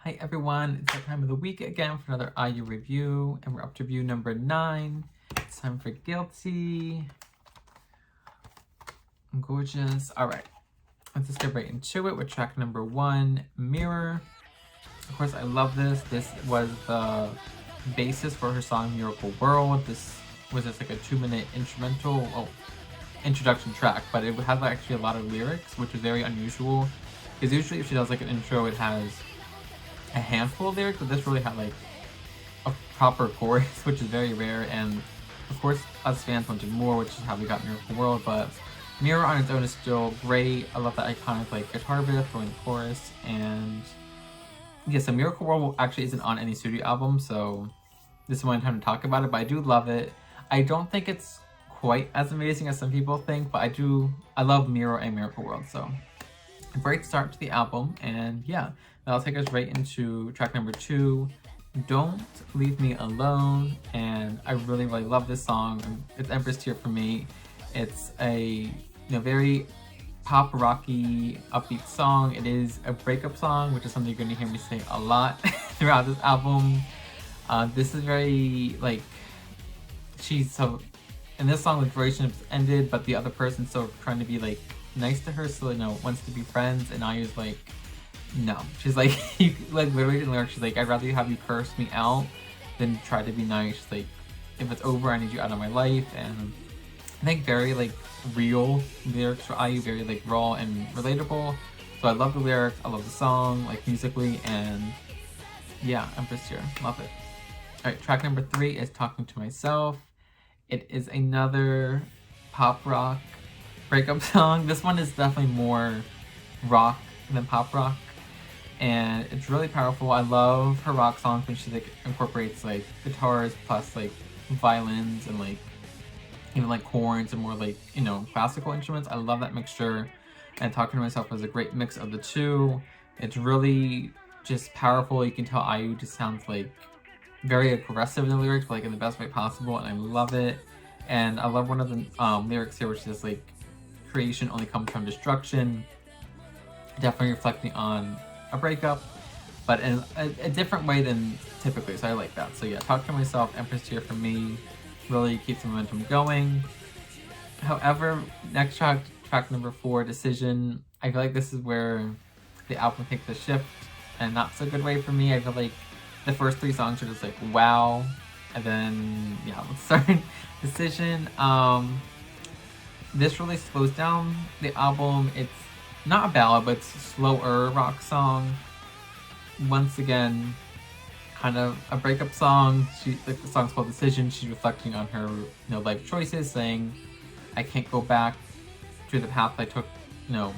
Hi everyone, it's that time of the week again for another IU review, and we're up to review number 9. It's time for Guilty. Gorgeous. Alright, let's just get right into it with track number 1, Mirror. Of course, I love this. This was the basis for her song Miracle World. This was just like a 2-minute introduction track, but it had actually a lot of lyrics, which is very unusual. Because usually if she does like an intro, it has a handful of lyrics, but this really had like a proper chorus, which is very rare, and of course us fans wanted more, which is how we got Miracle World. But Mirror on its own is still great. I love that iconic like guitar riff going the chorus, and yeah, so Miracle World actually isn't on any studio album, so this is one time to talk about it, but I do love it. I don't think it's quite as amazing as some people think, but I love Mirror and Miracle World, so a great start to the album. And yeah, that'll take us right into track number 2, Don't Leave Me Alone. And I really love this song. It's Empress tier for me. It's a very pop rocky upbeat song. It is a breakup song, which is something you're going to hear me say a lot throughout this album. This is very like, she's so in this song the relationship's ended, but the other person's still trying to be like nice to her, so wants to be friends, and Ayu's like, no. She's like, you like literally in the lyrics, she's like, I'd rather have you curse me out than try to be nice. She's like, if it's over, I need you out of my life. And I think very like real lyrics for IU, very like raw and relatable. So I love the lyrics, I love the song, like musically, and yeah, Empress here, love it. Alright, track number 3 is Talking to Myself. It is another pop rock breakup song. This one is definitely more rock than pop rock, and it's really powerful. I love her rock songs when she like incorporates like guitars plus like violins and like even like horns and more like classical instruments. I love that mixture, and Talking to Myself is a great mix of the two. It's really just powerful. You can tell IU just sounds like very aggressive in the lyrics, but like in the best way possible, and I love it. And I love one of the lyrics here, which is like, creation only comes from destruction. Definitely reflecting on a breakup, but in a different way than typically, so I like that. So yeah, Talk to Myself, Empress tier for me, really keeps the momentum going. However, next track number 4, Decision, I feel like this is where the album takes a shift in a not so good way for me. I feel like the first 3 songs are just like wow, and then yeah, let's start. Decision. This really slows down the album. It's not a ballad, but it's a slower rock song. Once again, kind of a breakup song. The song's called Decision. She's reflecting on her life choices, saying, I can't go back to the path I took when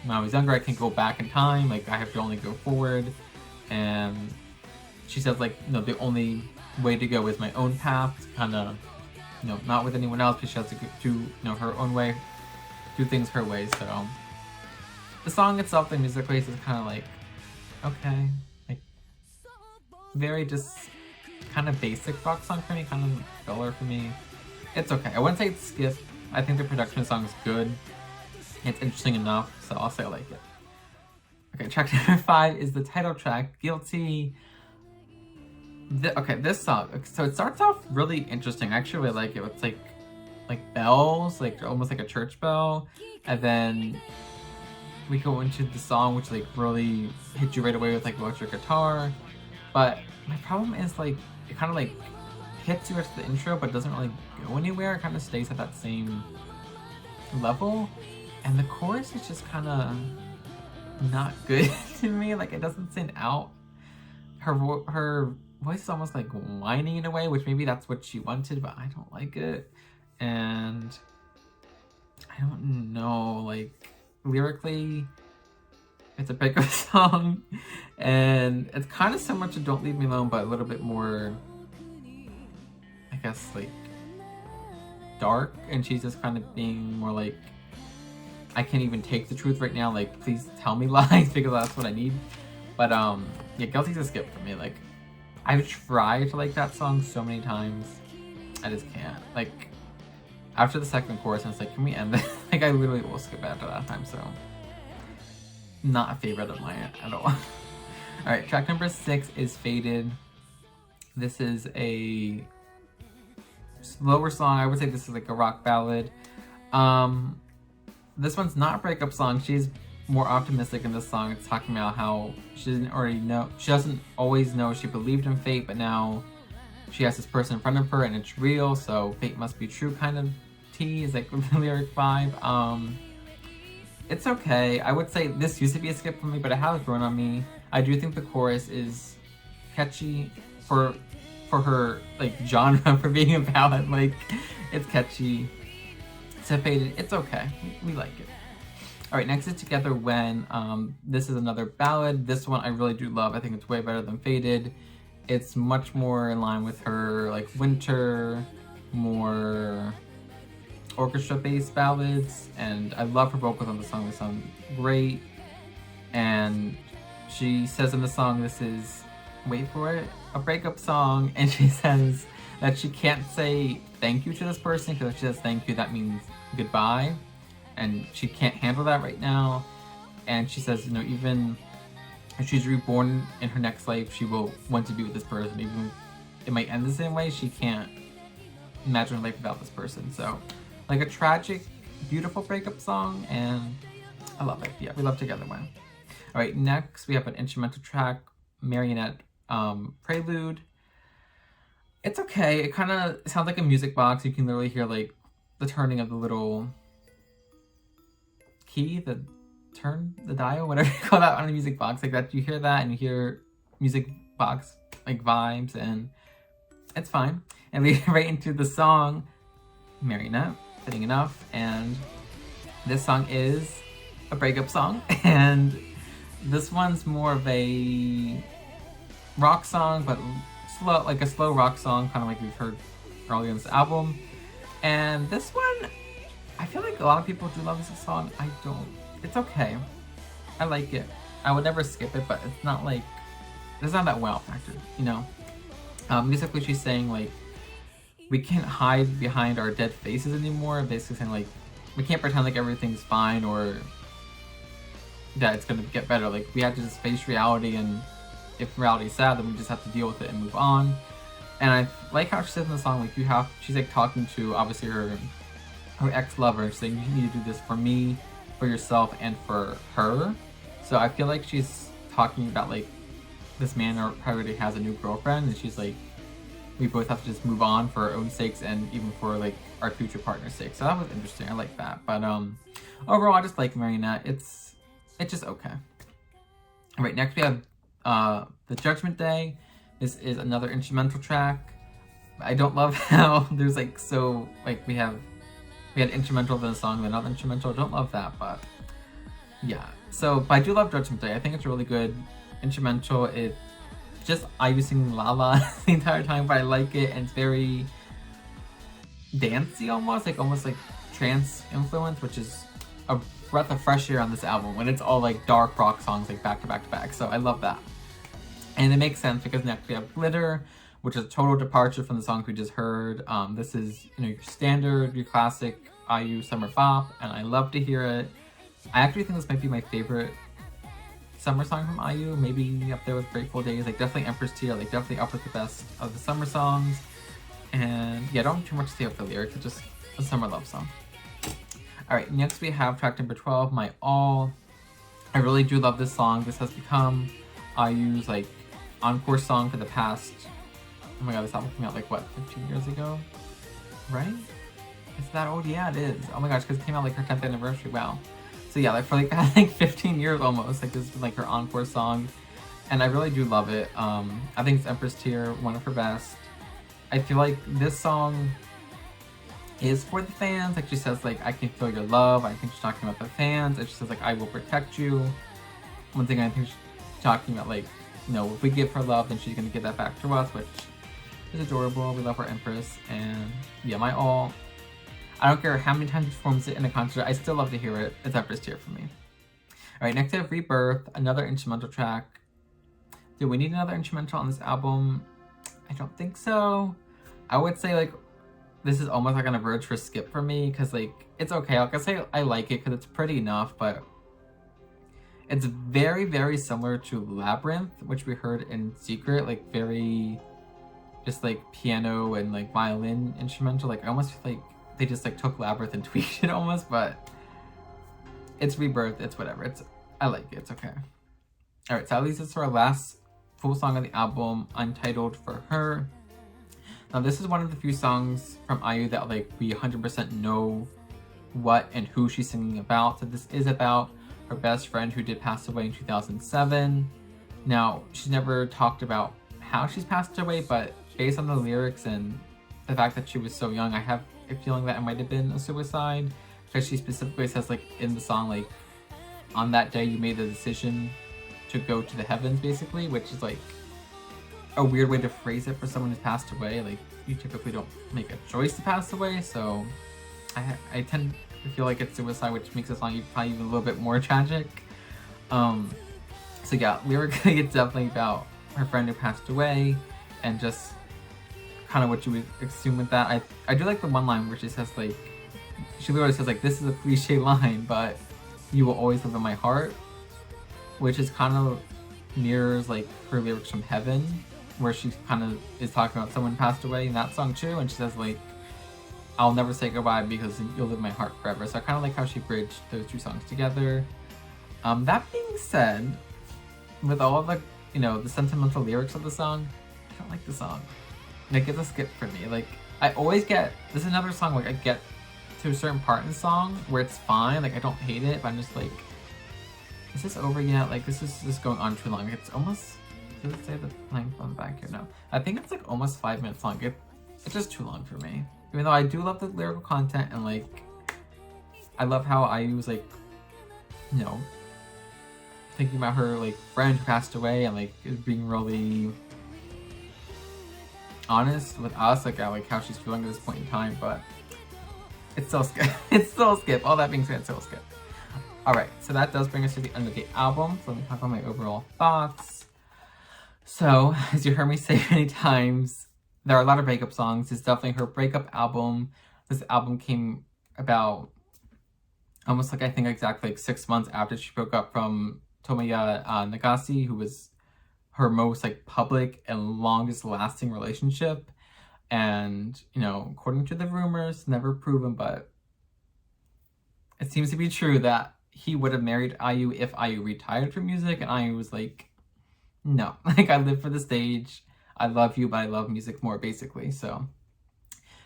I was younger. I can't go back in time. Like, I have to only go forward. And she says like, the only way to go is my own path, kind of not with anyone else, because she has to do her own way, do things her way. So the song itself, the music base is kind of like, okay, like very just kind of basic rock song for me, kind of filler for me. It's okay. I wouldn't say it's skip. I think the production of the song is good. It's interesting enough, so I'll say I like it. Okay, track number 5 is the title track, Guilty. This song, so it starts off really interesting. I actually really like it. It's like bells, like almost like a church bell, and then we go into the song, which like really hits you right away with like electric guitar. But my problem is like it kind of like hits you at the intro, but doesn't really go anywhere. It kind of stays at that same level, and the chorus is just kind of not good to me. Like, it doesn't stand out. Her voice is almost like whiny in a way, which maybe that's what she wanted, but I don't like it. And I don't know, like lyrically it's a breakup song, and it's kind of similar to Don't Leave Me Alone, but a little bit more, I guess, like dark, and she's just kind of being more like, I can't even take the truth right now, like please tell me lies because that's what I need. But yeah, Guilty's a skip for me. Like, I've tried to like that song so many times, I just can't. Like, after the second chorus, and it's like, can we end it? Like, I literally will skip after that time, so not a favorite of mine at all. Alright, track number 6 is Faded. This is a slower song. I would say this is like a rock ballad. This one's not a breakup song. She's more optimistic in this song. It's talking about how she doesn't always know she believed in fate, but now she has this person in front of her and it's real, so fate must be true kind of tea is like the lyric vibe. It's okay. I would say this used to be a skip for me, but it has grown on me. I do think the chorus is catchy for her like genre, for being a ballad. Like, it's catchy. So Faded, it's okay. We like it. Alright, next is Together When. This is another ballad. This one I really do love. I think it's way better than Faded. It's much more in line with her like winter, more orchestra-based ballads, and I love her vocals on the song. They sound great. And she says in the song, this is, wait for it, a breakup song, and she says that she can't say thank you to this person, because if she says thank you, that means goodbye, and she can't handle that right now. And she says, you know, even if she's reborn in her next life, she will want to be with this person. Even if it might end the same way, she can't imagine her life without this person. So, like a tragic, beautiful breakup song, and I love it. Yeah, we love Together When. Alright, next we have an instrumental track, Marionette, Prelude. It's okay. It kind of sounds like a music box. You can literally hear like the turning of the little key, the dial, whatever you call that on a music box, like that. You hear that and you hear music box like vibes, and it's fine. And we get right into the song, Marionette, fitting enough. And this song is a breakup song, and this one's more of a rock song, but slow, like a slow rock song, kind of like we've heard earlier in this album. And this one, I feel like a lot of people do love this song. I don't. It's okay. I like it. I would never skip it, but it's not like, there's not that wow factor, you know? Musically, she's saying like, we can't hide behind our dead faces anymore. Basically saying like, we can't pretend like everything's fine or that it's gonna get better. Like, we have to just face reality, and if reality's sad, then we just have to deal with it and move on. And I like how she says in the song, like, she's like talking to obviously her ex-lover, saying you need to do this for me, for yourself, and for her. So I feel like she's talking about like this man already has a new girlfriend, and she's like, we both have to just move on for our own sakes and even for like our future partner's sake. So that was interesting. I like that. But overall, I just like Marionette. It's just okay. All right, next we have the Judgment Day. This is another instrumental track. I don't love how there's like, so like we had instrumental then a song, then another instrumental. I don't love that, but yeah. So, but I do love Judgment Day. I think it's a really good instrumental. It's just IU singing La La the entire time, but I like it, and it's very dancey almost like trance influence, which is a breath of fresh air on this album when it's all like dark rock songs like back to back to back. So I love that. And it makes sense because next we have Glitter, which is a total departure from the songs we just heard. This is, you know, your standard, your classic IU summer bop, and I love to hear it. I actually think this might be my favorite summer song from IU, maybe up there with Grateful Days, like definitely Empress tier, like definitely up with the best of the summer songs. And yeah, don't too much to say about the lyrics, it's just a summer love song. Alright, next we have track number 12, My All. I really do love this song. This has become IU's like encore song for the past, oh my god, this album came out like what, 15 years ago? Right? Is that old? Yeah, it is. Oh my gosh, because it came out like her 10th anniversary, wow. So yeah, like for like I think 15 years almost, like this has been like her encore song, and I really do love it. I think it's Empress tier, one of her best. I feel like this song is for the fans. Like she says like, I can feel your love. I think she's talking about the fans, and she says like, I will protect you. One thing I think she's talking about, like, you know, if we give her love, then she's gonna give that back to us, which is adorable. We love our Empress, and yeah, My All. I don't care how many times she performs it in a concert, I still love to hear it. It's Empress tier for me. Alright, next we have reBiRTH, another instrumental track. Do we need another instrumental on this album? I don't think so. I would say like, this is almost like on a verge for skip for me, because like, it's okay. Like I say, I like it because it's pretty enough, but It's very, very similar to Labyrinth, which we heard in Secret, like very just like piano and like violin instrumental. Like I almost feel like they just like took Labyrinth and tweaked it almost, but it's reBiRTH, it's whatever. I like it, it's okay. Alright, so that leads us to our last full song of the album, Untitled, for her. Now this is one of the few songs from IU that like we 100% know what and who she's singing about. So this is about her best friend who did pass away in 2007. Now, she's never talked about how she's passed away, but based on the lyrics and the fact that she was so young, I have a feeling that it might have been a suicide, because she specifically says like in the song, like, on that day you made the decision to go to the heavens, basically, which is like a weird way to phrase it for someone who's passed away. Like, you typically don't make a choice to pass away, so I tend to feel like it's suicide, which makes the song probably even a little bit more tragic. So yeah, lyrically it's definitely about her friend who passed away, and just kind of what you would assume with that. I do like the one line where she says like, she literally says like, this is a cliche line, but you will always live in my heart, which is kind of mirrors like her lyrics from Heaven, where she kind of is talking about someone passed away in that song too, and she says like, I'll never say goodbye because you'll live in my heart forever. So I kind of like how she bridged those two songs together. That being said, with all of the, you know, the sentimental lyrics of the song, I don't like the song. Like, it's a skip for me. Like, I always get, this is another song, like, I get to a certain part in the song where it's fine, like, I don't hate it, but I'm just like, is this over yet? Like, this is just going on too long. It's almost, does it say the length on the back here? No. I think it's, like, almost 5 minutes long. It's just too long for me. Even though I do love the lyrical content, and, like, I love how IU was, like, you know, thinking about her like friend who passed away, and like being really honest with us, like how she's feeling at this point in time. But it's still skip. It's still a skip. All that being said, it's still a skip. All right, so that does bring us to the end of the album. So let me talk about my overall thoughts. So as you heard me say many times, there are a lot of breakup songs. It's definitely her breakup album. This album came about almost like, I think exactly like 6 months after she broke up from Tomoya Nagase, who was her most like public and longest lasting relationship. And, you know, according to the rumors, never proven, but it seems to be true that he would have married IU if IU retired from music, and IU was like, no, like, I live for the stage, I love you, but I love music more, basically. So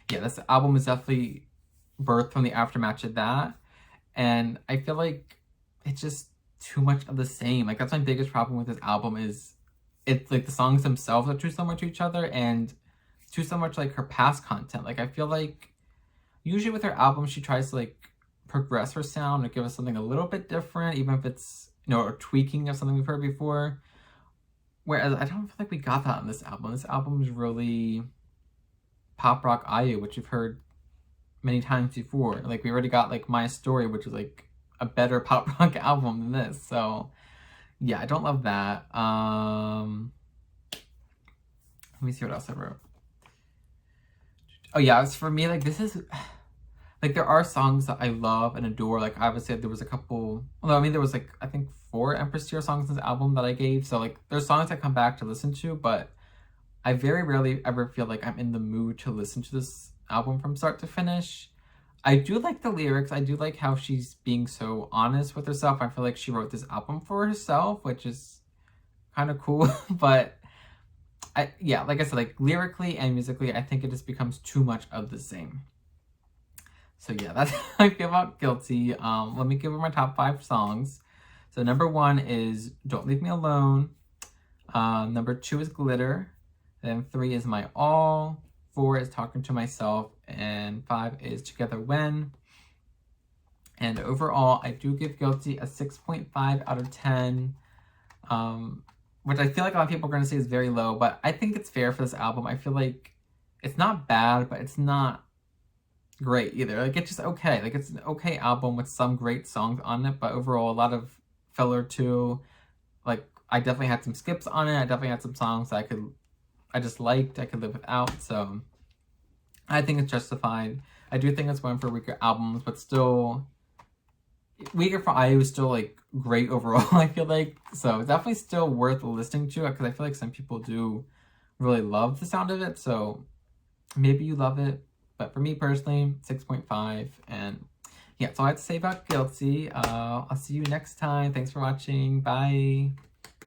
yeah, this album is definitely birthed from the aftermath of that, and I feel like it's just too much of the same. Like, that's my biggest problem with this album, is it's like the songs themselves are too similar to each other, and too so much like her past content. Like, I feel like usually with her albums she tries to like progress her sound or give us something a little bit different, even if it's, you know, a tweaking of something we've heard before. Whereas I don't feel like we got that on this album. This album is really pop rock IU, which you've heard many times before. Like, we already got like My Story, which is like a better pop rock album than this. So yeah, I don't love that. Let me see what else I wrote. Oh yeah, it's for me, like, this is like, there are songs that I love and adore. Like, I would say there was a couple, although I mean there was like, I think 4 Empress tier songs in this album that I gave. So like, there's songs I come back to listen to, but I very rarely ever feel like I'm in the mood to listen to this album from start to finish. I do like the lyrics. I do like how she's being so honest with herself. I feel like she wrote this album for herself, which is kind of cool. But yeah, like I said, like, lyrically and musically, I think it just becomes too much of the same. So yeah, that's how I feel about Guilty. Let me give her my top 5 songs. So number 1 is Don't Leave Me Alone. Number 2 is Glitter. Then 3 is My All. 4 is Talking to Myself. And 5 is Together When. And overall, I do give Guilty a 6.5 out of 10. Which I feel like a lot of people are going to say is very low, but I think it's fair for this album. I feel like it's not bad, but it's not great either. Like, it's just okay. Like, it's an okay album with some great songs on it, but overall, a lot of filler too. Like, I definitely had some skips on it. I definitely had some songs that I just liked, I could live without. So I think it's justified. I do think it's one for weaker albums, but still, Weaker for IU is still like great overall, I feel like. So definitely still worth listening to, because I feel like some people do really love the sound of it. So maybe you love it. But for me personally, 6.5. And yeah, that's all I have to say about Guilty. I'll see you next time. Thanks for watching. Bye.